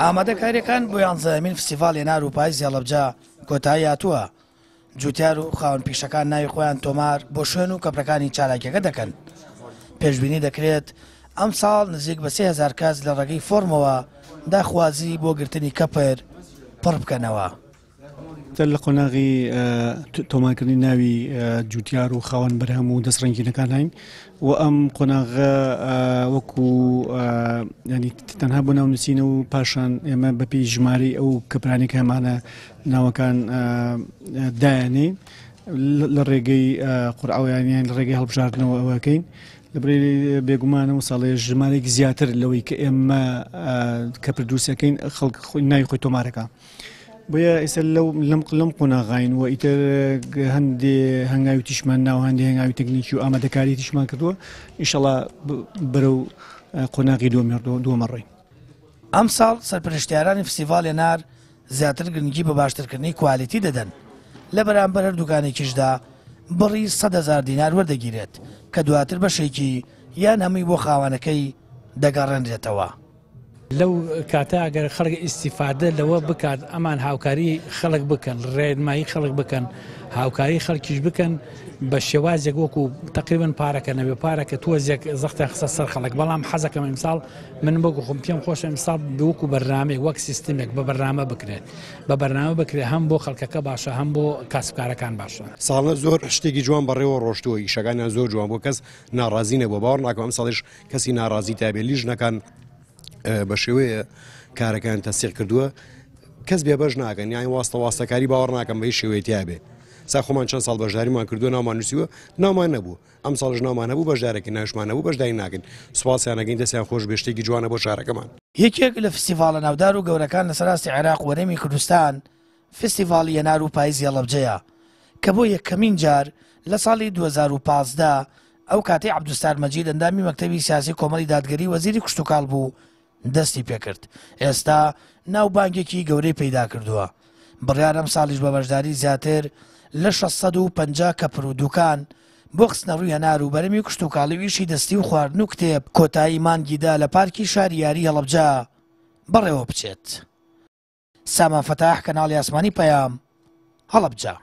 ئامادەکاریەکان بۆ 11مین فستیڤاڵ هێنار و پاییز هێڵەبجە کۆتایی هاتووە. جوتیار و خاوەن پیشەکان ناوی خۆیان تۆمار بۆ شوێن و کەپرەکانی چالاکیەکە دەکەن. پێشبینی دەکرێت ئەم ساڵ نزیک بە 3000 کەس لە ڕێگەی فۆرمەوە داخوازی بۆ گرتنی کەپر پڕ بکەنەوە. لە قۆناغی تۆمارکردنی ناوی جوتیار و خاوەن بەرهەم و دەستڕنگینەکان هاین و ئەم قۆناغە وەکو ینی تەنها بۆ ناونووسینە و پاشان ئێمە بەپی ژمارەی ئەو کەپرانێک هەمانە ناوەکان دایانێ لە ڕێگەی قورعەوەیانیان لە ڕێگەی هەڵبژاردنەوە ئەوەکەین لەبرێ بێگومانەوە ساڵێ ژمارەێک زیاتر لەوەی کە ئێمە کەپر دروستەکەین خەڵک ناوی خۆی تۆمارەکە. بۆیە ئێستا لەم قۆناغاین و ئیتر هەندێ هەنگاوی تیشمان ناو هەندێ هەنگاوی تەکنیکی و ئامادەکاری تیشمان کردووە ئینشەڵا بەرەو قۆناغی دووەمەڕۆین. ئەم ساڵ سەرپەرشتیارانی فستیڤاڵ هێنار زیاتر گرنگی بە باشترکردنی کوالیتی دەدەن لە بەرامبەر هەردووکانێکیشدا بڕی 100,000 دینار وەردەگیرێت کە دواتر بەشێکی یان هەمووی بۆ خاوەنەکەی دەگەڕێنرێتەوە. لەو کاتە ئەگەر خەڵک ئیسیفادە لەوە بکات ئەمان هاوکاری خەڵک بکەن ڕێنمایی خەڵک بکەن هاوکاری خەڵکیش بکەن بە شێوازێک وەکو تقریبن پارەکە نەبێ پارەکە تۆزێک زەختە خسە سەر خەڵک بەڵام حەزەکەم ئیمساڵ من بۆکو خۆم پێم خۆشە ئیمساڵ بوەکو بەرنامەیە وەک سیستمێک بە بەرنامە بکرێت بە بەرنامە بکرێت هەم بۆ خەڵکەکە باشە هەم بۆ کاسبکارەکان باشە. ساڵە زۆر شتێکی جوان بەڕێوە ڕۆشتووە ئیشەکانیان زۆر جوان بۆ کەس ناڕازی نەبووە باوەڕ ناکەم ئەم ساڵیش کەسی ناڕازی تابێ لیژنەکان بە شێوەیە کارەکان تەسیق کردووە کەس بێبەش ناکەن یان واستەکاری باوەڕ ناکەم بەی شێوەیەتیا بێ سا خۆمان چەند ساڵ بەشداریمان کردووە ناومان نووسیوە ناومان نەبوو ئەم ساڵش ناومان نەبوو بەشدارێکی ناشمان نەبوو بەشداری ناکەین سوپاسیانەکەین دەستیان خۆش بێشتێکی جوانە بۆ شارەکەمان. یەکێک لە فستیڤاڵە ناودار و گەورەکان لە سەراستی عێراق وەرەمی کوردستان فستیڤاڵی هێنار و پاییز هێڵەبجەیە کە بۆ یەکەمین جار لە ساڵی 2015 ئەو کاتەی عەبدولستار مەجید ئەندامی مەکتەبی سیاسی کۆمەڵی دادگەری وەزیری کوشتوکاڵ بوو دەستی پێکرد. ئێستا ناوبانگێکی گەورەی پەیدا کردووە. بڕیار ئەم ساڵیش بە بەشداری زیاتر لە 650 کەپر و دوکان بۆ خستنە ڕووی هەنار و بەرەمی کوشتوکاڵی ویشی دەستی و خواردن و کتێب کۆتایی مانگیدا لە پارکی شاری یاری هەڵەبجە بەڕێوە بچێت. سامان فەتاح کەناڵی ئاسمانی پەیام هەڵەبجە.